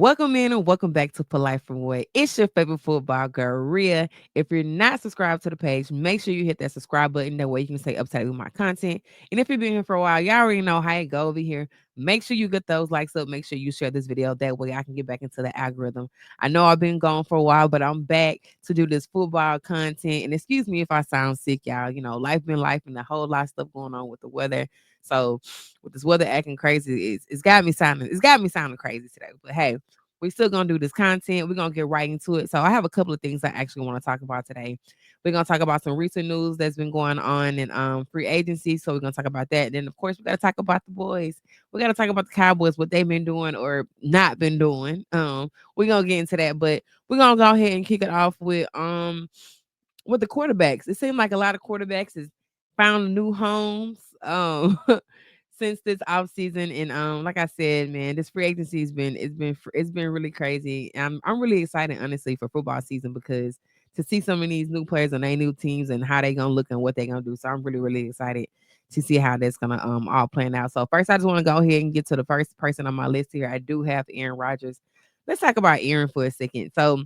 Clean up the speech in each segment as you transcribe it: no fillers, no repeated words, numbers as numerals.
Welcome in and welcome back to For Life from Way. It's your favorite football girl, Rhea. If you're not subscribed to the page, make sure you hit that subscribe button. That way you can stay up to date with my content. And if you've been here for a while, y'all already know how it go over here. Make sure you get those likes up. Make sure you share this video. That way I can get back into the algorithm. I know I've been gone for a while, but I'm back to do this football content. And excuse me if I sound sick, y'all. You know, life been life and a whole lot of stuff going on with the weather. So with this weather acting crazy, it's got me sounding crazy today. But hey, we still gonna do this content. We're gonna get right into it. So I have a couple of things I actually want to talk about today. We're gonna talk about some recent news that's been going on in free agency. So we're gonna talk about that. And then of course we gotta talk about the boys. We gotta talk about the Cowboys, what they've been doing or not been doing. We're gonna get into that, but we're gonna go ahead and kick it off with the quarterbacks. It seemed like a lot of quarterbacks has found new homes since this off season. And like I said, man, this free agency it's been really crazy. I'm really excited, honestly, for football season because to see some of these new players on their new teams and how they gonna look and what they gonna do. So I'm really, really excited to see how that's gonna all plan out. So first I just want to go ahead and get to the first person on my list here. I do have Aaron Rodgers. Let's talk about Aaron for a second. So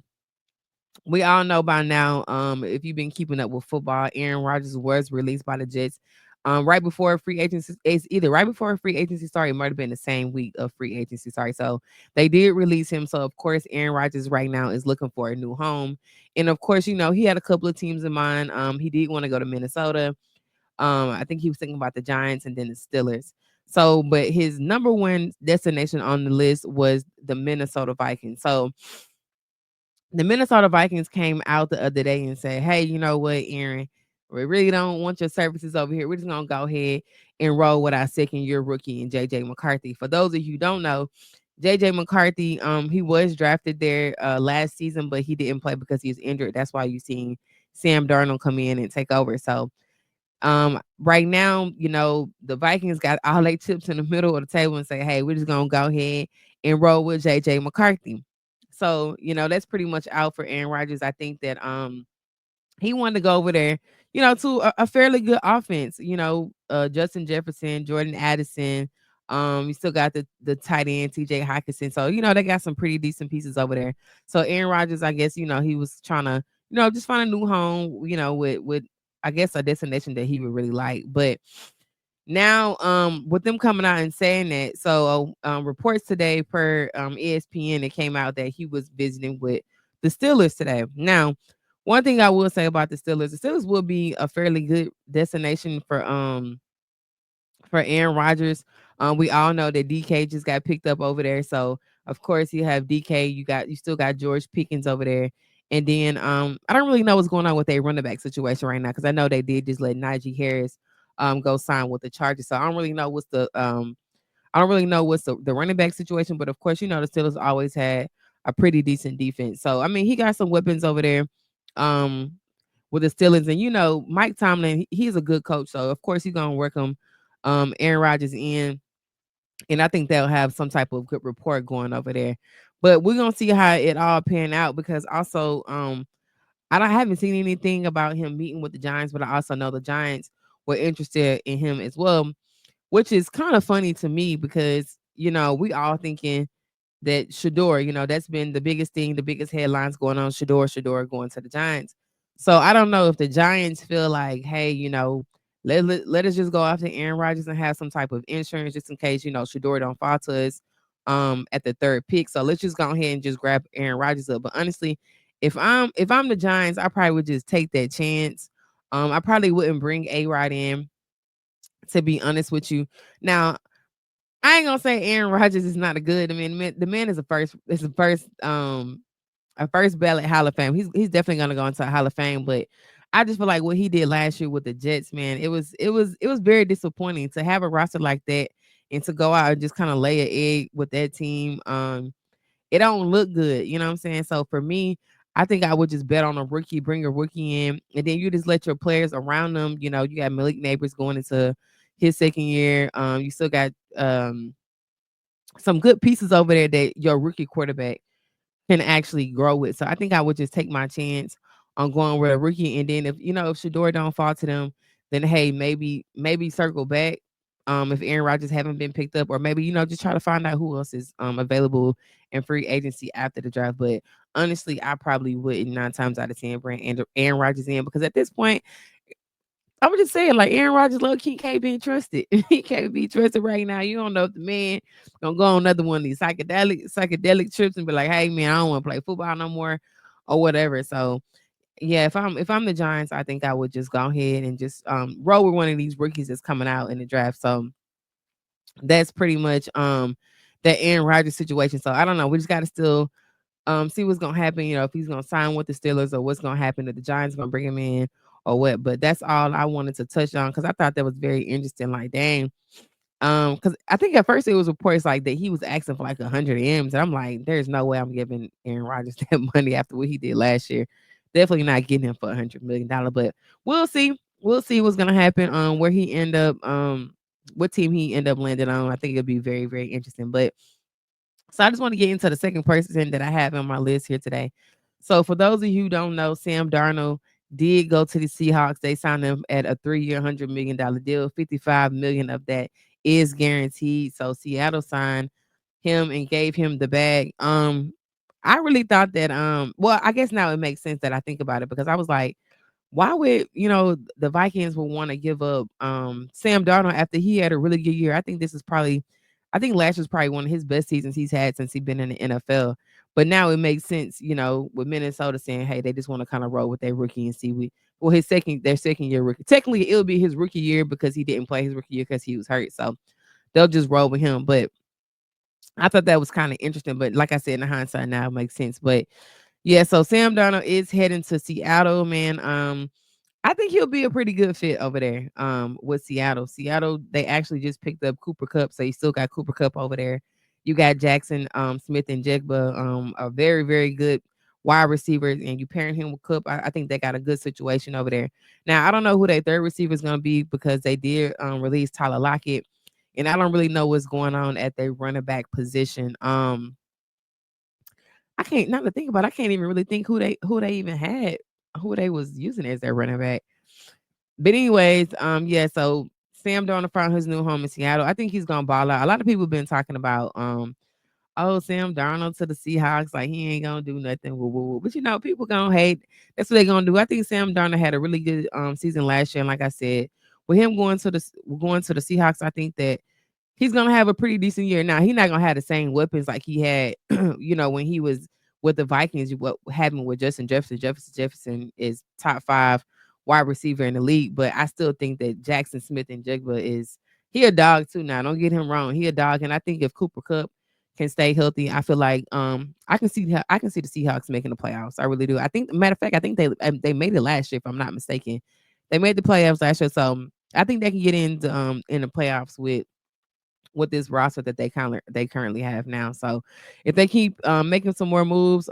we all know by now, if you've been keeping up with football, Aaron Rodgers was released by the Jets. Right before free agency, it's either right before free agency started, it might have been the same week of free agency. Sorry. So they did release him. So of course, Aaron Rodgers right now is looking for a new home. And of course, you know, he had a couple of teams in mind. He did want to go to Minnesota. I think he was thinking about the Giants and then the Steelers. So, but his number one destination on the list was the Minnesota Vikings. So the Minnesota Vikings came out the other day and said, "Hey, you know what, Aaron? We really don't want your services over here. We're just gonna go ahead and roll with our second year rookie and JJ McCarthy." For those of you who don't know, JJ McCarthy, he was drafted there last season, but he didn't play because he was injured. That's why you seen Sam Darnold come in and take over. So right now, you know, the Vikings got all their chips in the middle of the table and say, "Hey, we're just gonna go ahead and roll with JJ McCarthy." So, you know, that's pretty much out for Aaron Rodgers. I think that he wanted to go over there, you know, to a fairly good offense. You know, Justin Jefferson, Jordan Addison. You still got the tight end TJ Hawkinson. So, you know, they got some pretty decent pieces over there. So Aaron Rodgers, I guess, you know, he was trying to, you know, just find a new home, you know, with I guess a destination that he would really like. But now, with them coming out and saying that, so reports today per ESPN, it came out that he was visiting with the Steelers today. Now, one thing I will say about the Steelers will be a fairly good destination for Aaron Rodgers. We all know that DK just got picked up over there, so of course you have DK. You still got George Pickens over there, and then I don't really know what's going on with their running back situation right now because I know they did just let Najee Harris go sign with the Chargers. So I don't really know what's the running back situation, but of course you know the Steelers always had a pretty decent defense. So I mean he got some weapons over there. Um, with the Steelers. And you know, Mike Tomlin, he's a good coach, so of course he's gonna work him, Aaron Rodgers in, and I think they'll have some type of good report going over there. But we're gonna see how it all pan out because also, I haven't seen anything about him meeting with the Giants, but I also know the Giants were interested in him as well, which is kind of funny to me because you know we all thinking that Shador, you know, that's been the biggest thing, the biggest headlines going on. Shador going to the Giants. So I don't know if the Giants feel like, hey, you know, let us just go after Aaron Rodgers and have some type of insurance just in case, you know, Shador don't fall to us at the third pick. So let's just go ahead and just grab Aaron Rodgers up. But honestly, if I'm the Giants, I probably would just take that chance. I probably wouldn't bring A Rod in, to be honest with you. Now, I ain't gonna say Aaron Rodgers is not a good. I mean, the man is a first ballot Hall of Fame. He's definitely gonna go into a Hall of Fame. But I just feel like what he did last year with the Jets, man, it was very disappointing to have a roster like that and to go out and just kind of lay an egg with that team. It don't look good, you know what I'm saying? So for me, I think I would just bet on a rookie, bring a rookie in, and then you just let your players around them. You know, you got Malik Neighbors going into his second year. You still got some good pieces over there that your rookie quarterback can actually grow with. So I think I would just take my chance on going with a rookie. And then if you know if Shador don't fall to them, then hey, maybe circle back. If Aaron Rodgers haven't been picked up, or maybe just try to find out who else is available in free agency after the draft. But honestly, I probably wouldn't 9 times out of 10 bring Aaron Rodgers in, because at this point, I'm just saying, like, Aaron Rodgers, low key can't be trusted. He can't be trusted right now. You don't know if the man gonna go on another one of these psychedelic trips and be like, "Hey, man, I don't want to play football no more," or whatever. So yeah, if I'm the Giants, I think I would just go ahead and just roll with one of these rookies that's coming out in the draft. So that's pretty much that Aaron Rodgers situation. So I don't know. We just got to still see what's gonna happen. If he's gonna sign with the Steelers, or what's gonna happen, if the Giants gonna bring him in or what. But that's all I wanted to touch on, because I thought that was very interesting. Like, dang. Because I think at first it was reports like that he was asking for like 100 M's, and I'm like, there's no way I'm giving Aaron Rodgers that money after what he did last year. Definitely not getting him for $100 million. But we'll see. We'll see what's gonna happen. Where he end up. What team he end up landing on. I think it'll be very, very interesting. But so I just want to get into the second person that I have on my list here today. So for those of you who don't know, Sam Darnold did go to the Seahawks. They signed him at a 3-year, $100 million deal. 55 million of that is guaranteed. So Seattle signed him and gave him the bag. I really thought that well, I guess now it makes sense that I think about it, because I was like, why would the Vikings would want to give up Sam Darnold after he had a really good year? I think last year's probably one of his best seasons he's had since he's been in the NFL. But now it makes sense, with Minnesota saying, hey, they just want to kind of roll with their rookie and see well, their second year rookie. Technically it'll be his rookie year because he didn't play his rookie year because he was hurt. So they'll just roll with him. But I thought that was kind of interesting. But like I said, in hindsight now it makes sense. But yeah, so Sam Darnold is heading to Seattle, man. I think he'll be a pretty good fit over there with Seattle. Seattle, they actually just picked up Cooper Cup, so you still got Cooper Cup over there. You got Jackson Smith and Jigba, a very, very good wide receivers, and you pairing him with Cup. I think they got a good situation over there. Now, I don't know who their third receiver is going to be, because they did release Tyler Lockett, and I don't really know what's going on at their running back position. I can't, not to think about it, I can't even really think who they even had, who they was using as their running back. But anyways, yeah, so Sam Darnold found his new home in Seattle. I think he's gonna ball out. A lot of people been talking about oh, Sam Darnold to the Seahawks, like he ain't gonna do nothing. Woo, woo, woo. But people gonna hate. That's what they gonna do. I think Sam Darnold had a really good season last year, and like I said, with him going to the Seahawks, I think that he's gonna have a pretty decent year. Now he's not gonna have the same weapons like he had, when he was with the Vikings. What happened with Justin Jefferson? Jefferson is top 5 wide receiver in the league, but I still think that Jackson Smith and Jigba he a dog too. Now don't get him wrong, he a dog, and I think if Cooper Cup can stay healthy, I feel like I can see the Seahawks making the playoffs. I really do. I think, matter of fact, I think they made it last year if I'm not mistaken. They made the playoffs last year, so I think they can get in the playoffs with this roster that they currently have now. So if they keep making some more moves,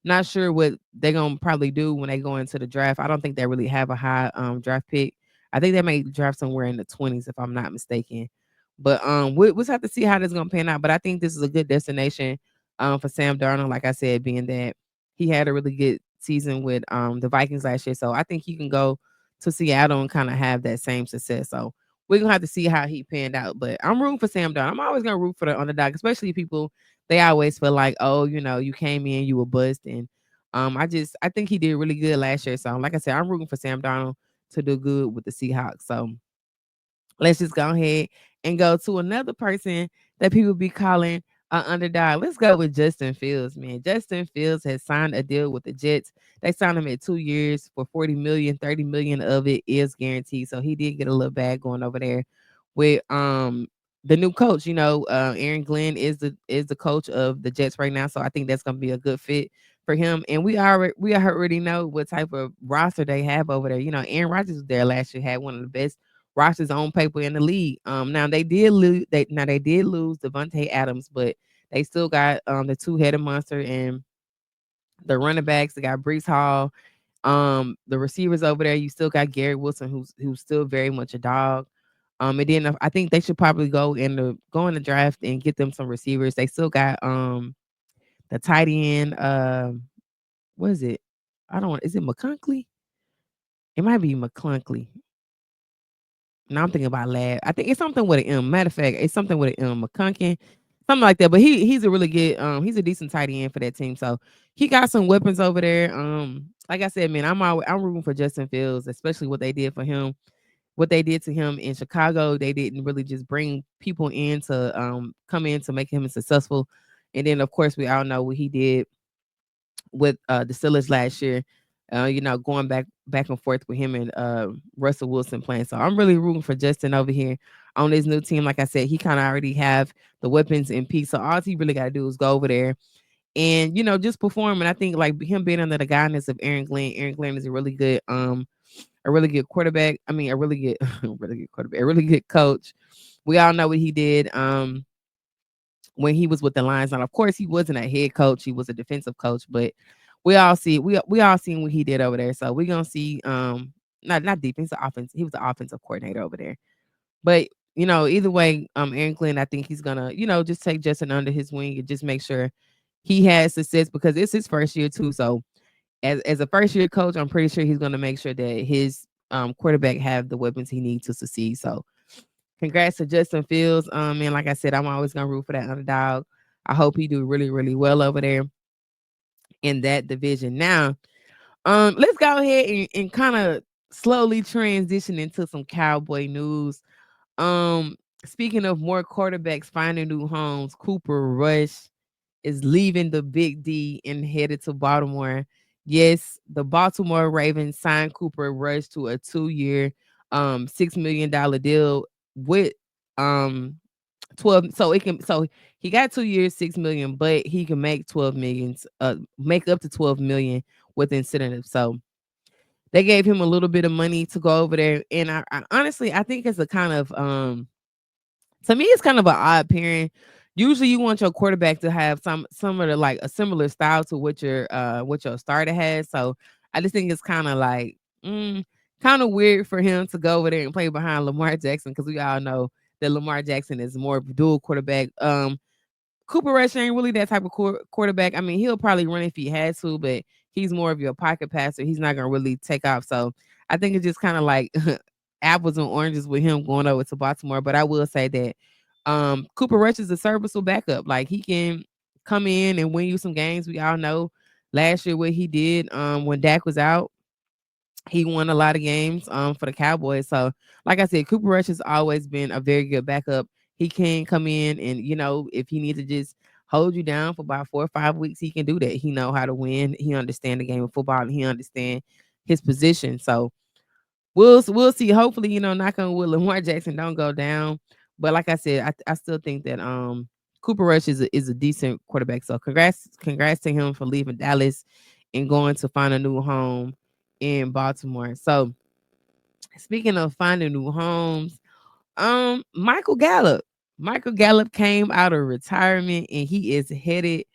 not sure what they're gonna probably do when they go into the draft. I don't think they really have a high draft pick. I think they may draft somewhere in the 20s if I'm not mistaken. But we'll just have to see how this is gonna pan out. But I think this is a good destination for Sam Darnold, like I said, being that he had a really good season with the Vikings last year. So I think he can go to Seattle and kind of have that same success. So we're gonna have to see how he panned out. But I'm rooting for Sam Darnold. I'm always gonna root for the underdog, especially people, they always feel like, oh, you came in, you were bust. And I think he did really good last year. So like I said, I'm rooting for Sam Darnold to do good with the Seahawks. So let's just go ahead and go to another person that people be calling an underdog. Let's go with Justin Fields, man. Justin Fields has signed a deal with the Jets. They signed him at 2 years for 40 million. 30 million of it is guaranteed. So he did get a little bag going over there with the new coach. Aaron Glenn is the coach of the Jets right now. So I think that's gonna be a good fit for him. And we already know what type of roster they have over there. Aaron Rodgers was there last year, had one of the best rosters on paper in the league. Now they did lose. They did lose Devontae Adams, but they still got the two-headed monster and the running backs. They got Brees Hall. The receivers over there, you still got Gary Wilson, who's still very much a dog. And then I think they should probably go in the draft and get them some receivers. They still got the tight end. What is it? I don't. Is it McCunkley? It might be McClunkley. No, I'm thinking about Lab. I think it's something with an M. Matter of fact, it's something with an M. McCunkin, something like that. But he's a really good he's a decent tight end for that team. So he got some weapons over there. Like I said, man, I'm rooting for Justin Fields, especially what they did for him. What they did to him in Chicago, they didn't really just bring people in to come in to make him successful. And then of course we all know what he did with the Steelers last year. Going back and forth with him and Russell Wilson playing. So I'm really rooting for Justin over here on this new team. Like I said, he kind of already have the weapons in peace. So all he really got to do is go over there and just perform. And I think like him being under the guidance of Aaron Glenn. Aaron Glenn is a really good quarterback. I mean, a really good, really good quarterback, a really good coach. We all know what he did. When he was with the Lions. And of course, he wasn't a head coach; he was a defensive coach. But we all seen what he did over there. So we're gonna see. Not defense, offense. He was the offensive coordinator over there. But either way, Aaron Glenn, I think he's gonna just take Justin under his wing and just make sure he has success because it's his first year too. So as a first year coach, I'm pretty sure he's gonna make sure that his quarterback have the weapons he needs to succeed. So congrats to Justin Fields. And like I said, I'm always gonna root for that underdog. I hope he do really, really well over there in that division. Now, let's go ahead and kind of slowly transition into some Cowboy news. Speaking of more quarterbacks finding new homes, Cooper Rush is leaving the Big D and headed to Baltimore. Yes, the Baltimore Ravens signed Cooper Rush to a 2-year, $6 million deal with um 12. So he got 2 years, 6 million, but he can make 12 millions, make up to 12 million with incentives. So they gave him a little bit of money to go over there. And I honestly I think it's a kind of to me, it's kind of an odd pairing. Usually, you want your quarterback to have some of the like a similar style to what your starter has. So I just think it's kind of like kind of weird for him to go over there and play behind Lamar Jackson because we all know that Lamar Jackson is more of a dual quarterback. Cooper Rush ain't really that type of quarterback. I mean, he'll probably run if he has to, but he's more of your pocket passer. He's not gonna really take off. So I think it's just kind of like apples and oranges with him going over to Baltimore. But I will say that Cooper Rush is a serviceable backup. Like he can come in and win you some games. We all know last year what he did when Dak was out. He won a lot of games for the Cowboys. So like I said, Cooper Rush has always been a very good backup. He can come in and if he needs to just hold you down for about 4 or 5 weeks, he can do that. He know how to win. He understand the game of football and he understand his position. So we'll see. Hopefully, knock on wood, Lamar Jackson don't go down. But like I said, I still think that Cooper Rush is a decent quarterback. So congrats to him for leaving Dallas and going to find a new home in Baltimore. So speaking of finding new homes, Michael Gallup. Michael Gallup came out of retirement and he is headed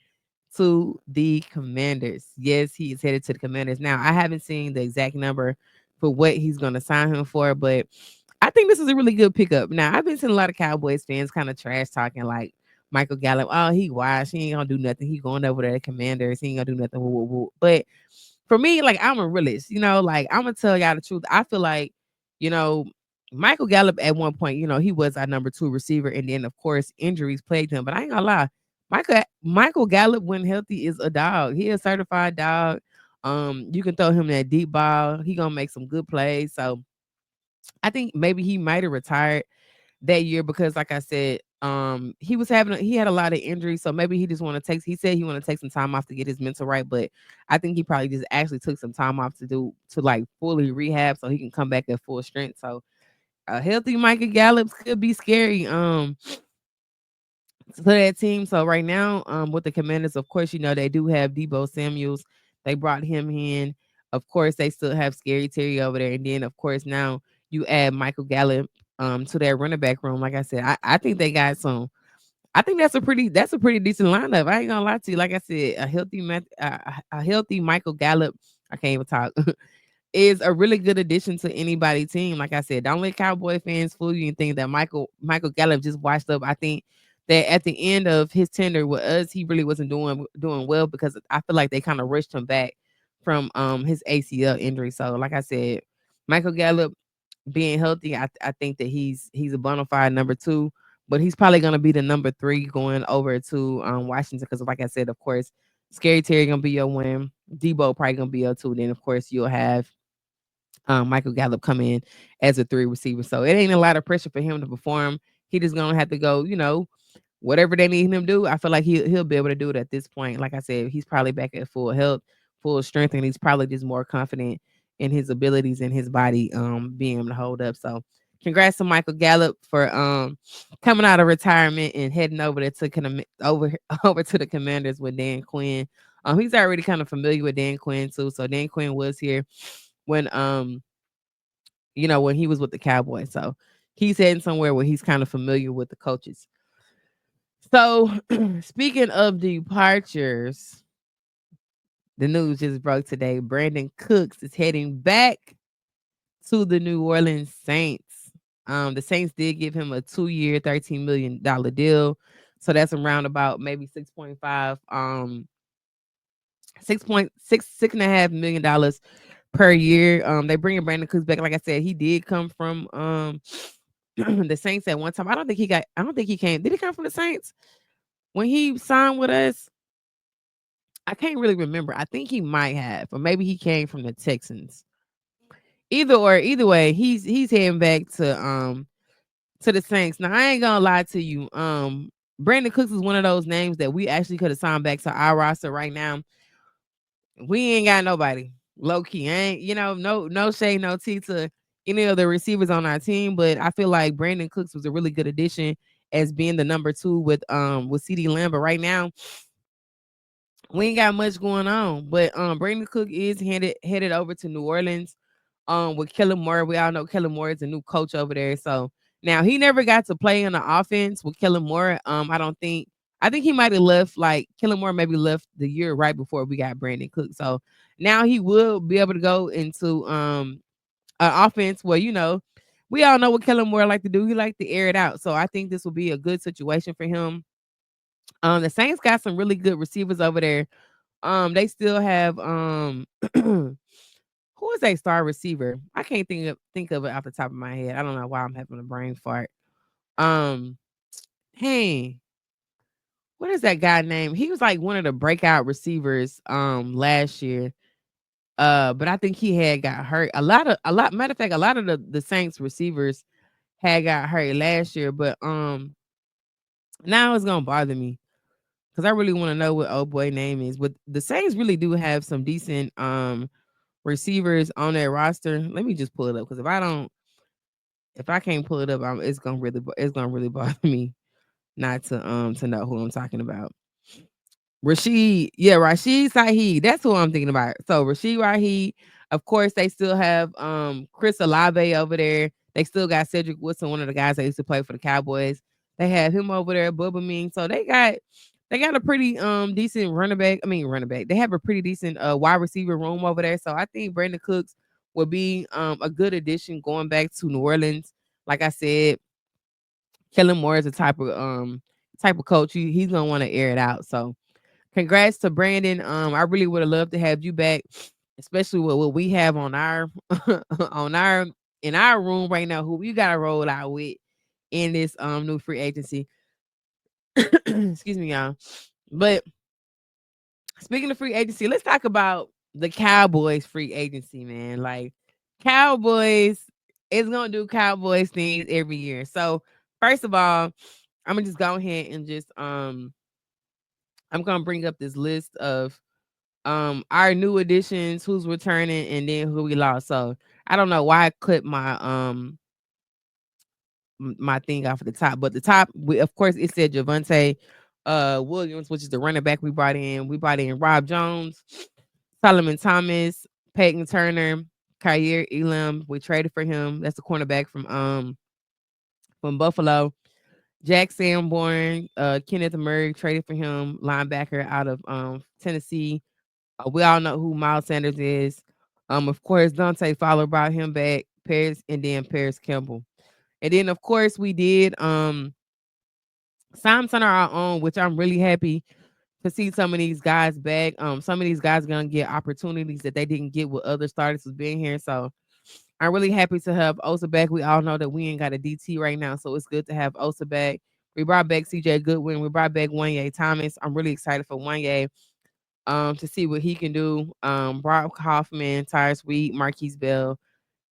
to the Commanders. Yes, he is headed to the Commanders. Now, I haven't seen the exact number for what he's going to sign him for, but I think this is a really good pickup. Now, I've been seeing a lot of Cowboys fans kind of trash talking like Michael Gallup. Oh, he washed. He ain't gonna do nothing. He going over there to Commanders. He ain't gonna do nothing. Woo, woo, woo. But for me, like I'm a realist, like I'm gonna tell y'all the truth. I feel like, you know, Michael Gallup at one point, he was our number 2 receiver, and then of course injuries plagued him. But I ain't gonna lie, Michael Gallup when healthy is a dog. He a certified dog. You can throw him that deep ball. He gonna make some good plays. So I think maybe he might have retired that year because, like I said, he had a lot of injuries, so maybe he just want to take. He said he want to take some time off to get his mental right, but I think he probably just actually took some time off to like fully rehab so he can come back at full strength. So a healthy Michael Gallup could be scary. To that team. So right now, with the Commanders, of course, they do have Debo Samuels. They brought him in. Of course, they still have Scary Terry over there, and then of course now you add Michael Gallup to their running back room. Like I said, I think they got some. I think that's a pretty decent lineup. I ain't gonna lie to you. Like I said, a healthy Michael Gallup. I can't even talk. Is a really good addition to anybody team. Like I said, don't let Cowboy fans fool you and think that Michael Gallup just washed up. I think that at the end of his tenure with us, he really wasn't doing well because I feel like they kind of rushed him back from his ACL injury. So like I said, Michael Gallup being healthy, I think that he's a bona fide number two, but he's probably gonna be the number three going over to Washington because, like I said, of course, Scary Terry gonna be your one, Debo probably gonna be your two. Then of course you'll have Michael Gallup come in as a three receiver. So it ain't a lot of pressure for him to perform. He just gonna have to go, whatever they need him to do. I feel like he'll be able to do it at this point. Like I said, he's probably back at full health, full strength, and he's probably just more confident in his abilities and his body being able to hold up. So congrats to Michael Gallup for coming out of retirement and heading over there to over over to the Commanders with Dan Quinn. He's already kind of familiar with Dan Quinn too. So Dan Quinn was here when when he was with the Cowboys. So he's heading somewhere where he's kind of familiar with the coaches. So speaking of departures, the news just broke today. Brandon Cooks is heading back to the New Orleans Saints. The Saints did give him a 2-year, $13 million deal. So that's around about maybe 6.5, 6.6, $6.5 million per year. They bringing Brandon Cooks back. Like I said, he did come from the Saints at one time. I don't think he came. Did he come from the Saints when he signed with us? I can't really remember. I think he might have, or maybe he came from the Texans. Either way, he's heading back to the Saints. Now I ain't gonna lie to you. Brandon Cooks is one of those names that we actually could have signed back to our roster right now. We ain't got nobody. Low key. Ain't, no shade, no tea to any of the receivers on our team. But I feel like Brandon Cooks was a really good addition as being the number two with CD Lamb. But right now, we ain't got much going on. But Brandon Cook is headed over to New Orleans with Kellen Moore. We all know Kellen Moore is a new coach over there. So now he never got to play in the offense with Kellen Moore. I think he might have left, like Kellen Moore maybe left the year right before we got Brandon Cook. So now he will be able to go into an offense where, we all know what Kellen Moore like to do. He like to air it out. So I think this will be a good situation for him. The Saints got some really good receivers over there. They still have who is a star receiver? I can't think of it off the top of my head. I don't know why I'm having a brain fart. Um, hey, what is that guy name? He was like one of the breakout receivers last year. But I think he had got hurt. Matter of fact, a lot of the Saints receivers had got hurt last year, but now it's gonna bother me because I really want to know what old boy name is. But the Saints really do have some decent receivers on their roster. Let me just pull it up because if I can't pull it up, it's gonna really bother me not to know who I'm talking about. Rashid Saheed. That's who I'm thinking about. So Rashid Raheed, of course, they still have Chris Olave over there. They still got Cedric Wilson, one of the guys that used to play for the Cowboys. They have him over there, Bubba Ming. So they got a pretty decent running back. They have a pretty decent wide receiver room over there. So I think Brandon Cooks will be a good addition going back to New Orleans. Like I said, Kellen Moore is the type of coach he's gonna want to air it out. So congrats to Brandon. I really would have loved to have you back, especially with what we have on our on our in our room right now, who we gotta roll out with in this new free agency. Excuse me, y'all. But speaking of free agency, let's talk about the Cowboys free agency, man. Like Cowboys is gonna do Cowboys things every year. So first of all, I'm gonna just go ahead and just I'm gonna bring up this list of our new additions, who's returning, and then who we lost. So I don't know why I clipped my thing off at the top, but the top, of course, it said Javonte Williams, which is the running back we brought in. We brought in Rob Jones, Solomon Thomas, Peyton Turner, Kyer Elam. We traded for him. That's the cornerback from Buffalo. Jack Sanborn, Kenneth Murray traded for him, linebacker out of Tennessee. We all know who Miles Sanders is. Of course, Dante Fowler brought him back, Paris Campbell. And then of course we did sign some of our own, which I'm really happy to see some of these guys back. Some of these guys are gonna get opportunities that they didn't get with other starters who's been here. So I'm really happy to have Osa back. We all know that we ain't got a DT right now, so it's good to have Osa back. We brought back CJ Goodwin. We brought back Wanye Thomas. I'm really excited for Wanye to see what he can do. Brock Hoffman, Tyrus Wheat, Marquise Bell,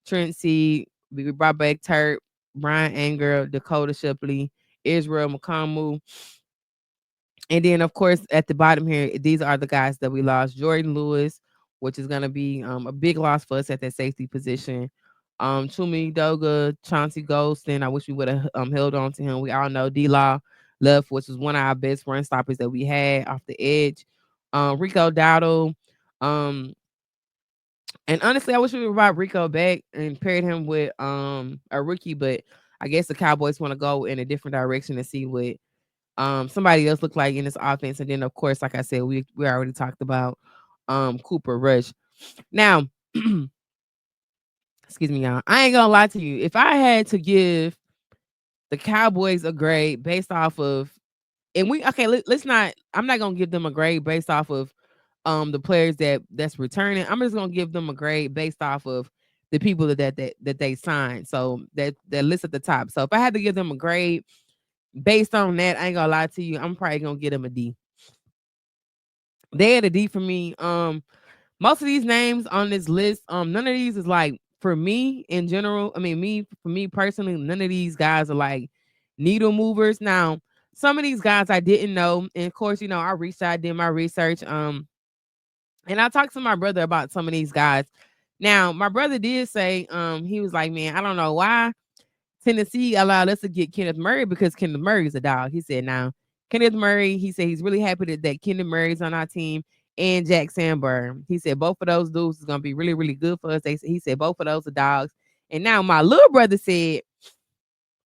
Trent Seed. We brought back Turk, Brian Anger, Dakota Shipley, Israel McComu. And then, of course, at the bottom here, these are the guys that we lost. Jordan Lewis, which is going to be a big loss for us at that safety position. Chumi Doga, Chauncey Golston. I wish we would have held on to him. We all know D-Law left, which was one of our best run stoppers that we had off the edge. Rico Dowdle. Um, and honestly, I wish we would brought Rico back and paired him with a rookie, but I guess the Cowboys want to go in a different direction and see what somebody else look like in this offense. And then of course, like I said, we already talked about Cooper Rush. Now, excuse me, y'all. I ain't gonna lie to you. If I had to give the Cowboys a grade based off of and we okay, let's not I'm not gonna give them a grade based off of the players that's returning. I'm just gonna give them a grade based off of the people that they signed. So that list at the top. So if I had to give them a grade based on that, I ain't gonna lie to you, I'm probably gonna give them a D. They had a D for me. Most of these names on this list, none of these is like for me in general. I mean, for me personally, none of these guys are like needle movers. Now, some of these guys I didn't know, and of course, I reached out, did my research. And I talked to my brother about some of these guys. Now, my brother did say, he was like, man, I don't know why Tennessee allowed us to get Kenneth Murray because Kenneth Murray is a dog. He said, now, Kenneth Murray, he said he's really happy that Kenneth Murray's on our team and Jack Sanborn. He said both of those dudes is going to be really, really good for us. He said both of those are dogs. And now my little brother said,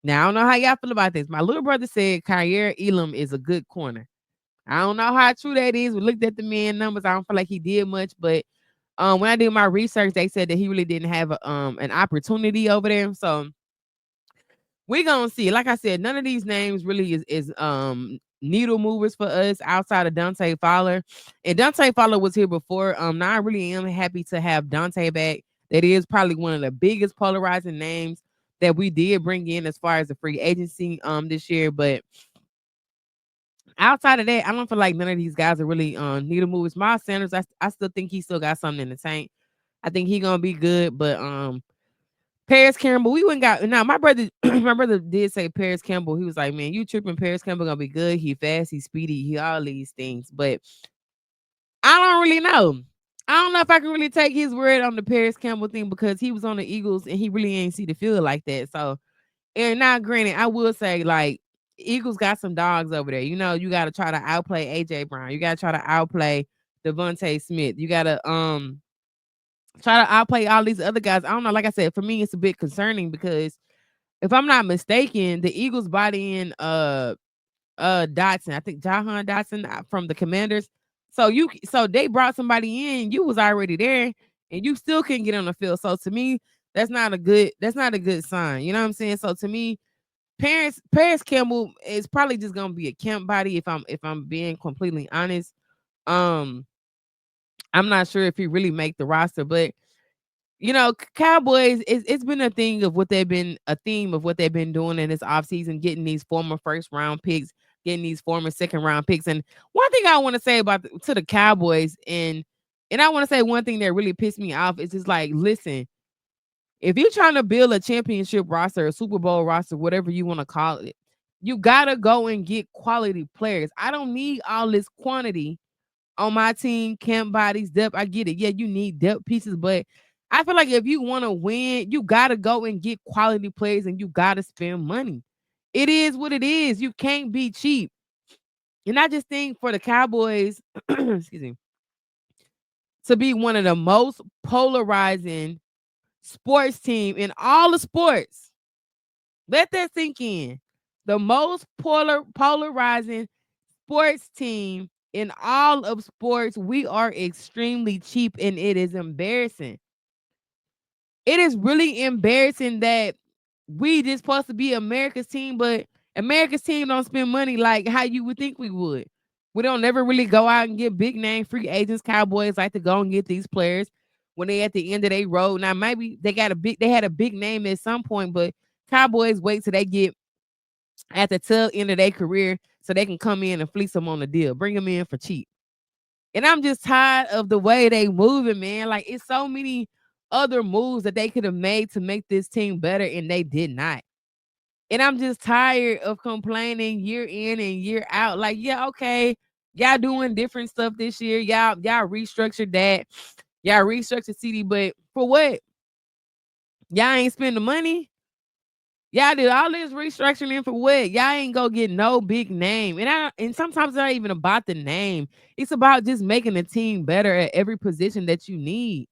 now I don't know how y'all feel about this. My little brother said Kyer Elam is a good corner. I don't know how true that is. We looked at the man numbers. I don't feel like he did much, but when I did my research, they said that he really didn't have an opportunity over there. So we're gonna see. Like I said, none of these names really is needle movers for us outside of Dante Fowler. And Dante Fowler was here before. Now I really am happy to have Dante back. That is probably one of the biggest polarizing names that we did bring in as far as the free agency this year. But outside of that, I don't feel like none of these guys are really needle movers. Miles Sanders, I still think he still got something in the tank. I think he gonna be good, but Paris Campbell, we went got now. My brother, my brother did say Paris Campbell. He was like, "Man, you tripping? Paris Campbell gonna be good. He fast, he's speedy, he all these things." But I don't really know. I don't know if I can really take his word on the Paris Campbell thing because he was on the Eagles and he really ain't see the field like that. So, and now, granted, I will say like Eagles got some dogs over there. You got to try to outplay AJ Brown. You got to try to outplay Devontae Smith. You got to try to outplay all these other guys. I don't know. Like I said, for me, it's a bit concerning because if I'm not mistaken, the Eagles bought in Dotson. I think Jahan Dotson from the Commanders. So they brought somebody in. You was already there, and you still couldn't get on the field. So to me, that's not a good sign. You know what I'm saying? So to me, Paris Campbell is probably just gonna be a camp body if I'm being completely honest. Um, I'm not sure if he really make the roster, but Cowboys, it's been a theme of what they've been doing in this offseason, getting these former first round picks, getting these former second round picks. And one thing I want to say to the Cowboys, and I want to say one thing that really pissed me off is just like, listen, if you're trying to build a championship roster, a Super Bowl roster, whatever you want to call it, you gotta go and get quality players. I don't need all this quantity on my team, camp bodies, depth. I get it. Yeah, you need depth pieces, but I feel like if you want to win, you got to go and get quality players and you got to spend money. It is what it is. You can't be cheap. And I just think for the Cowboys, excuse me, to be one of the most polarizing sports team in all the sports. Let that sink in. The most polarizing sports team in all of sports. We are extremely cheap and it is embarrassing. It is really embarrassing that we just supposed to be America's team, but America's team don't spend money like how you would think we would. We don't never really go out and get big name free agents. Cowboys like to go and get these players. when they at the end of their road. Now maybe they had a big name at some point, but Cowboys wait till they get at the tail end of their career so they can come in and fleece them on the deal, bring them in for cheap. And I'm just tired of the way they moving, man. Like it's so many other moves that they could have made to make this team better, and they did not. And I'm just tired of complaining year in and year out. Like, yeah, okay, y'all doing different stuff this year. Y'all restructured that. Y'all restructured CD, but for what? Y'all ain't spend the money. Y'all did all this restructuring for what? Y'all ain't go get no big name. And sometimes it's not even about the name. It's about just making the team better at every position that you need.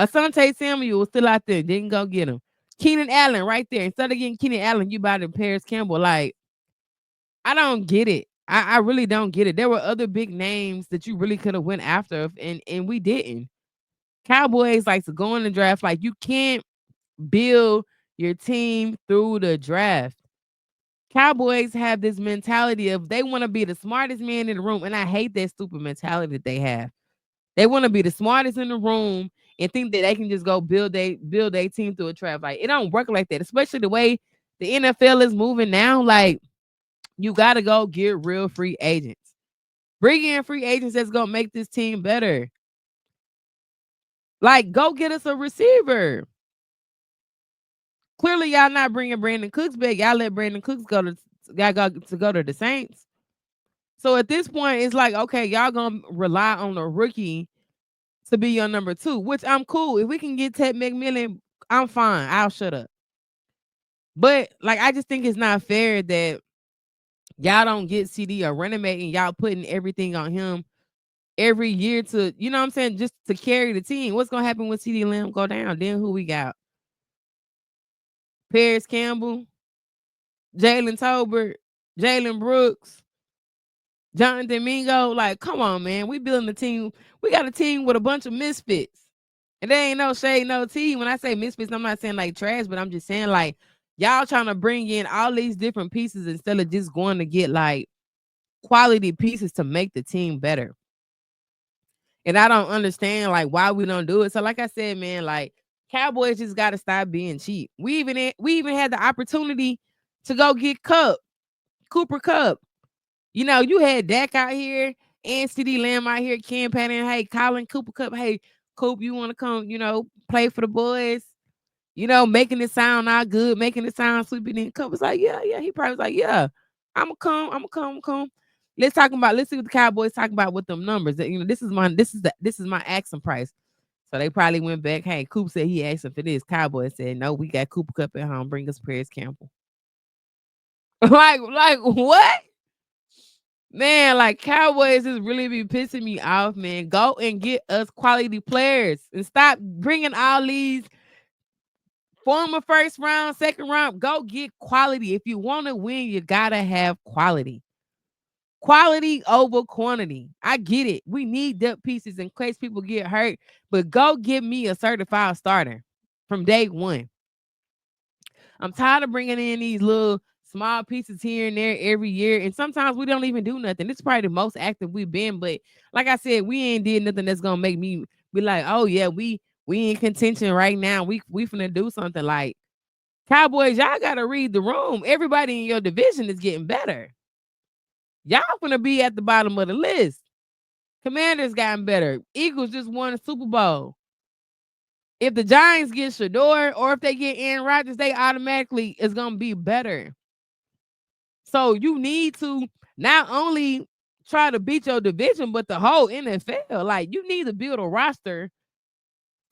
Asante Samuel was still out there, didn't go get him. Keenan Allen right there. Instead of getting Keenan Allen, you buy the Paris Campbell. Like, I don't get it. I really don't get it. There were other big names that you really could have went after, and we didn't. Cowboys like to go in the draft. Like, you can't build your team through the draft. Cowboys have this mentality of they want to be the smartest man in the room, and I hate that stupid mentality that they have. They want to be the smartest in the room and think that they can just go build a team through a draft. Like it don't work like that, especially the way the NFL is moving now. Like you got to go get real free agents. Bring in free agents that's gonna make this team better. Like go get us a receiver. Clearly, y'all not bringing Brandon Cooks back. Y'all let Brandon Cooks go to the Saints. So at this point, it's like, okay, y'all gonna rely on a rookie to be your number two, which I'm cool. If we can get Ted McMillan, I'm fine. I'll shut up. But like, I just think it's not fair that y'all don't get CD a running mate and y'all putting everything on him every year to, you know what I'm saying, just to carry the team. What's gonna happen when CD Lamb go down? Then who we got? Paris Campbell, Jalen Tolbert, Jalen Brooks, Jonathan Mingo. Like, come on, man. We building a team. We got a team with a bunch of misfits. And there ain't no shade, no tea. When I say misfits, I'm not saying like trash, but I'm just saying like y'all trying to bring in all these different pieces instead of just going to get like quality pieces to make the team better. And I don't understand like why we don't do it. So like I said, man, like Cowboys just got to stop being cheap. We even had the opportunity to go get Cooper Cup. You know, you had Dak out here and CD Lamb out here campaigning. Hey, Colin Cooper Cup. Hey, Coop, you want to come, play for the boys? Making it sound all good, making it sound sweet. And then Cup was like, yeah, yeah. He probably was like, yeah, I'm gonna come. Let's see what the Cowboys talking about with them numbers. This is my asking price. So they probably went back. Hey, Coop said he asked for this. Cowboys said, no, we got Cooper Cup at home. Bring us Paris Campbell. like what? Man, like Cowboys just really be pissing me off, man. Go and get us quality players and stop bringing all these former first round, second round. Go get quality. If you want to win, you gotta have quality. Quality over quantity. I get it. We need depth pieces in case people get hurt, but go give me a certified starter from day one. I'm tired of bringing in these little small pieces here and there every year, and sometimes we don't even do nothing. This is probably the most active we've been, but like I said, we ain't did nothing that's gonna make me be like, oh yeah, we in contention right now. We finna do something. Like Cowboys, y'all gotta read the room. Everybody in your division is getting better. Y'all finna be at the bottom of the list. Commanders gotten better. Eagles just won a Super Bowl. If the Giants get Shador or if they get Aaron Rodgers, they automatically is gonna be better. So you need to not only try to beat your division, but the whole NFL. Like you need to build a roster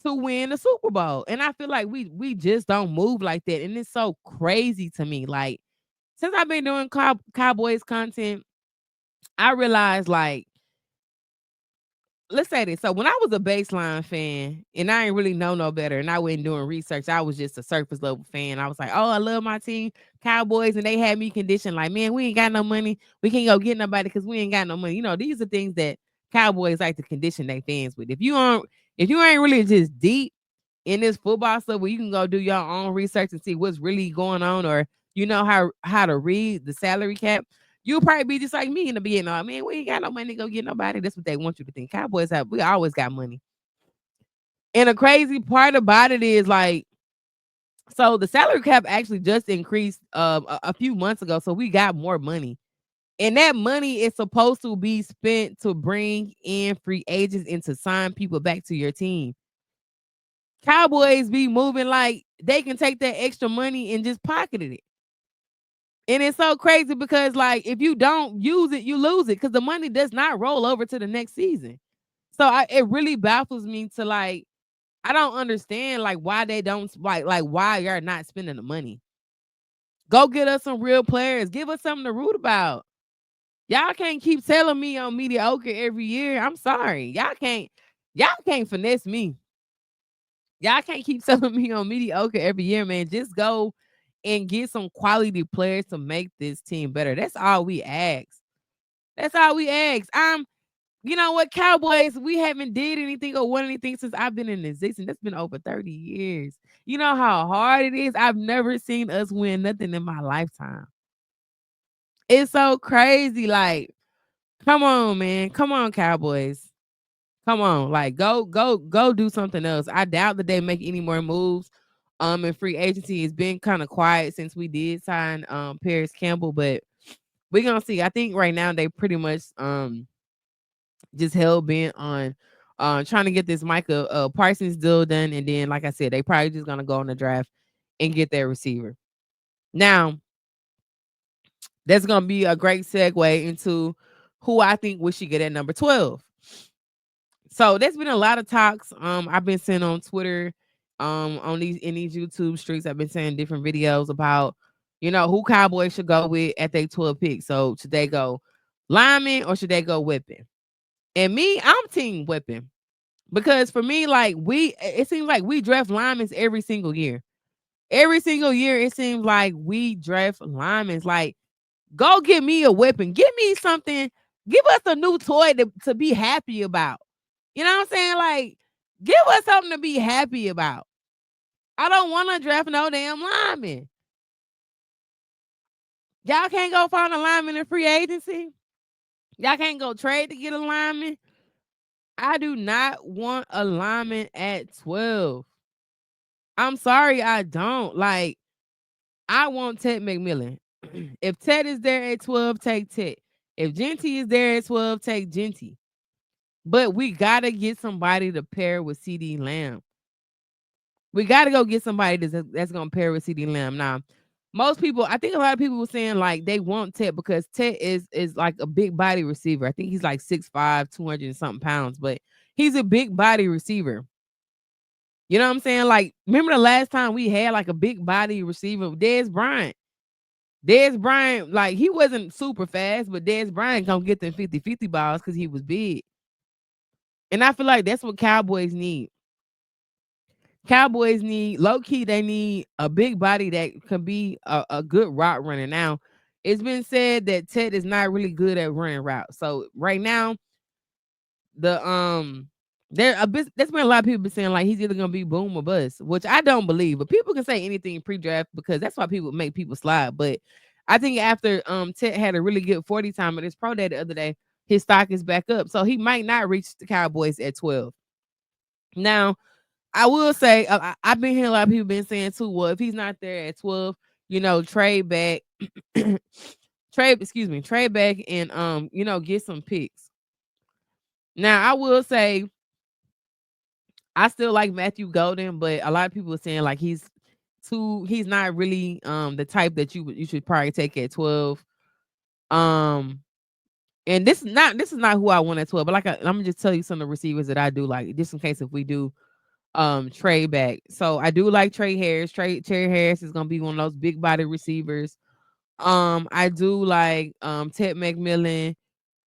to win the Super Bowl. And I feel like we just don't move like that. And it's so crazy to me. Like since I've been doing Cowboys content, I realized like let's say this. So when I was a baseline fan and I didn't really know no better and I wasn't doing research, I was just a surface level fan. I was like, oh, I love my team, Cowboys, and they had me conditioned like, man, we ain't got no money. We can't go get nobody because we ain't got no money. These are things that Cowboys like to condition their fans with. If you ain't really just deep in this football stuff where you can go do your own research and see what's really going on, or how to read the salary cap, you'll probably be just like me in the beginning. Oh, man, we ain't got no money to go get nobody. That's what they want you to think. We always got money. And the crazy part about it is like, so the salary cap actually just increased a few months ago, so we got more money. And that money is supposed to be spent to bring in free agents and to sign people back to your team. Cowboys be moving like they can take that extra money and just pocket it. And it's so crazy because like if you don't use it, you lose it because the money does not roll over to the next season. So it really baffles me to like I don't understand like why they don't like why you're not spending the money. Go get us some real players. Give us something to root about. Y'all can't keep telling me on mediocre every year. I'm sorry. Y'all can't finesse me. Y'all can't keep telling me on mediocre every year, man. Just go and get some quality players to make this team better. That's all we ask. That's all we ask. You know what, Cowboys, we haven't did anything or won anything since I've been in existence. That's been over 30 years. You know how hard it is? I've never seen us win nothing in my lifetime. It's so crazy. Like, come on, man. Come on, Cowboys. Come on. Like, go do something else. I doubt that they make any more moves. And free agency has been kind of quiet since we did sign Paris Campbell, but we're gonna see. I think right now they pretty much just hell bent on trying to get this Micah Parsons deal done, and then like I said, they probably just gonna go on the draft and get their receiver. Now, that's gonna be a great segue into who I think we should get at number 12. So there's been a lot of talks. I've been seeing on Twitter, on these YouTube streets. I've been saying different videos about, who Cowboys should go with at their 12 pick. So should they go lineman or should they go weapon? And me, I'm team weapon. Because for me, like it seems like we draft linemen every single year. Every single year, it seems like we draft linemen. Like, go get me a weapon. Give me something. Give us a new toy to be happy about. You know what I'm saying? Like, give us something to be happy about. I don't want to draft no damn lineman. Y'all can't go find a lineman in free agency. Y'all can't go trade to get a lineman. I do not want a lineman at 12. I'm sorry, I don't. Like, I want Ted McMillan. If Ted is there at 12, take Ted. If Genty is there at 12, take Genty. But we gotta get somebody to pair with CD Lamb. We gotta go get somebody that's gonna pair with CD Lamb. Now, most people, I think a lot of people were saying like they want Ted because Ted is like a big body receiver. I think he's like 6'5", 200 and something pounds, but he's a big body receiver. You know what I'm saying? Like, remember the last time we had like a big body receiver, Dez Bryant. Dez Bryant, like, he wasn't super fast, but Dez Bryant gonna get them 50-50 balls because he was big. And I feel like that's what Cowboys need. Cowboys need, low key, they need a big body that can be a good route runner. Now, it's been said that Ted is not really good at running routes. So right now, the there's been a lot of people been saying like he's either gonna be boom or bust, which I don't believe. But people can say anything pre-draft because that's why people make people slide. But I think after Ted had a really good 40 time at his pro day the other day, his stock is back up. So he might not reach the Cowboys at 12. Now, I will say I've been hearing a lot of people been saying too, well, if he's not there at 12, trade back, trade back and get some picks. Now, I will say I still like Matthew Golden, but a lot of people are saying like he's not really the type that you should probably take at 12. Um and this is not who I want at 12, but I'm gonna just tell you some of the receivers that I do like, just in case if we do trade back. So I do like Trey Harris. Trey Harris is gonna be one of those big body receivers. I do like Ted McMillan.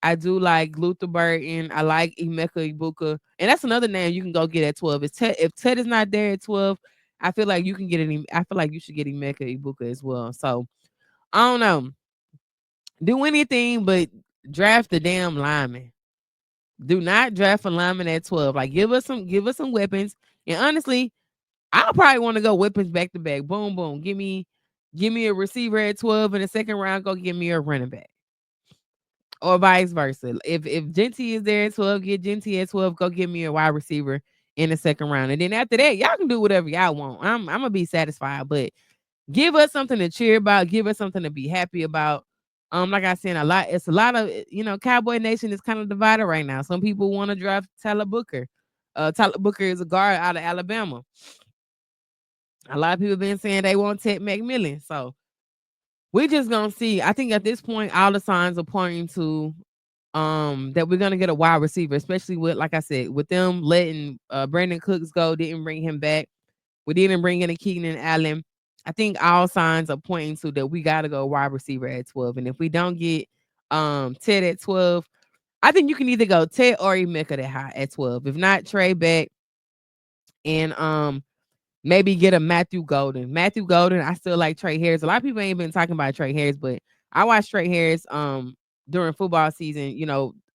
I do like Luther Burton. I like Emeka Ibuka. And that's another name you can go get at 12. If Ted is not there at 12, I feel like you can get any. I feel like you should get Emeka Ibuka as well. So I don't know. Do anything but draft the damn lineman. Do not draft a lineman at 12. Like, give us some weapons. And honestly, I'll probably want to go weapons back to back. Boom, boom. Give me a receiver at 12 in the second round. Go give me a running back. Or vice versa. If Genty is there at 12, get Genty at 12. Go give me a wide receiver in the second round. And then after that, y'all can do whatever y'all want. I'm gonna be satisfied. But give us something to cheer about, give us something to be happy about. Like I said, it's a lot of Cowboy Nation is kind of divided right now. Some people want to draft Tyler Booker. Tyler Booker is a guard out of Alabama. A lot of people been saying they want Ted McMillan. So we just gonna see. I think at this point, all the signs are pointing to that we're gonna get a wide receiver, especially with, like I said, with them letting Brandon Cooks go, didn't bring him back. We didn't bring in a Keenan Allen. I think all signs are pointing to that we gotta go wide receiver at 12. And if we don't get Ted at 12, I think you can either go Ted or Emeka that high at 12. If not, Trey back and maybe get a Matthew Golden. Matthew Golden, I still like Trey Harris. A lot of people ain't been talking about Trey Harris, but I watched Trey Harris during football season,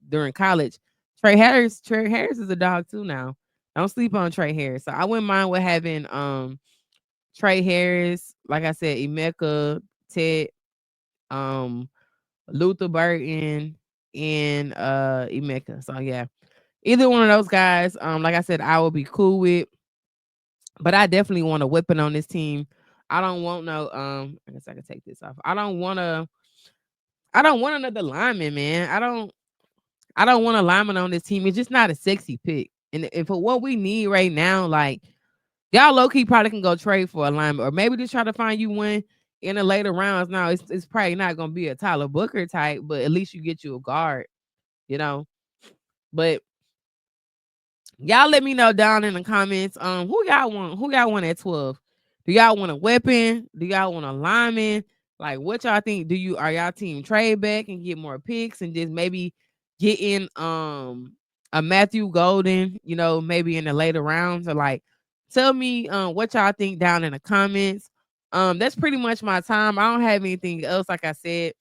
during college. Trey Harris is a dog too now. Don't sleep on Trey Harris. So I wouldn't mind with having Trey Harris, like I said, Emeka, Ted, um, Luther Burton, and Emeka. So yeah. Either one of those guys, like I said, I would be cool with. But I definitely want a weapon on this team. I don't want no I guess I can take this off. I don't want another lineman, man. I don't want a lineman on this team. It's just not a sexy pick. And for what we need right now, like y'all low key probably can go trade for a lineman, or maybe just try to find you one in the later rounds. Now it's probably not gonna be a Tyler Booker type, but at least you get you a guard, you know. But y'all let me know down in the comments. Who y'all want? Who y'all want at 12? Do y'all want a weapon? Do y'all want a lineman? Like, what y'all think? Are y'all team trade back and get more picks and just maybe get in a Matthew Golden, maybe in the later rounds? Or like, tell me what y'all think down in the comments. That's pretty much my time. I don't have anything else. Like I said,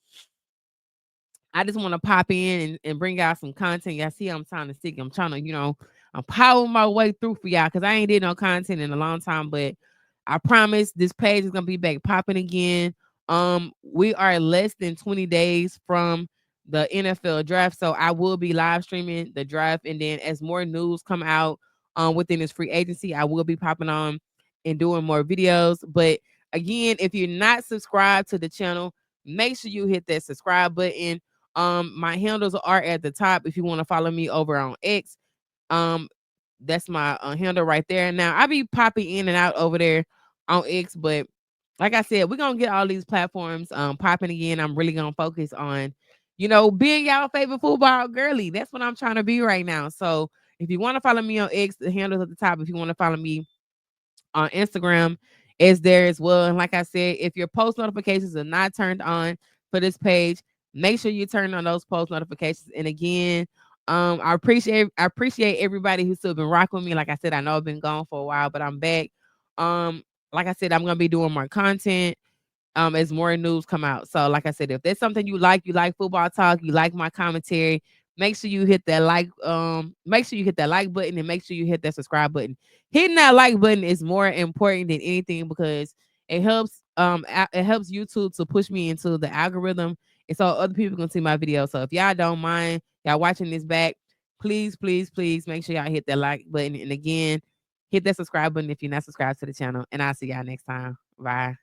I just want to pop in and bring out some content. Y'all see, I'm trying to stick. I'm trying to, I'm powering my way through for y'all because I ain't did no content in a long time. But I promise this page is gonna be back popping again. We are less than 20 days from the NFL draft, so I will be live streaming the draft, and then as more news come out within this free agency, I will be popping on and doing more videos. But again, if you're not subscribed to the channel, make sure you hit that subscribe button. My handles are at the top if you want to follow me over on X. Um, that's my handle right there. Now I be popping in and out over there on X, but like I said, we're gonna get all these platforms popping again. I'm really gonna focus on, being y'all favorite football girly. That's what I'm trying to be right now. So if you want to follow me on X, the handles at the top. If you want to follow me on Instagram is there as well. And like I said, if your post notifications are not turned on for this page, make sure you turn on those post notifications. And again, I appreciate everybody who's still been rocking with me. Like I said, I know I've been gone for a while, but I'm back. Um, like I said, I'm gonna be doing more content as more news come out. So like I said, if there's something you like football talk, you like my commentary, make sure you hit that like button, and make sure you hit that subscribe button. Hitting that like button is more important than anything because it helps YouTube to push me into the algorithm, and so other people can see my video. So if y'all don't mind y'all watching this back, please, please, please make sure y'all hit that like button, and again, hit that subscribe button if you're not subscribed to the channel, and I'll see y'all next time. Bye.